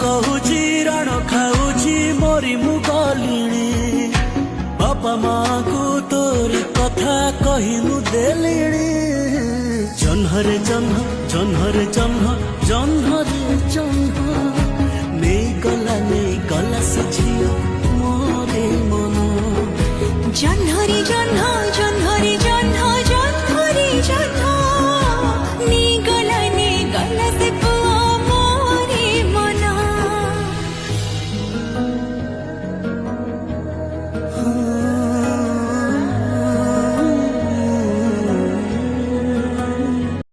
कहूची रण खाऊची मोरी मु गलिणी बापा माँ को तोरी कथा कही मु देलिणी जन्हरे जन्ह जन्हरे जन्ह जन्हरे जन्ह नहीं गला से झियो मोरे मन जन्हरे जन्ह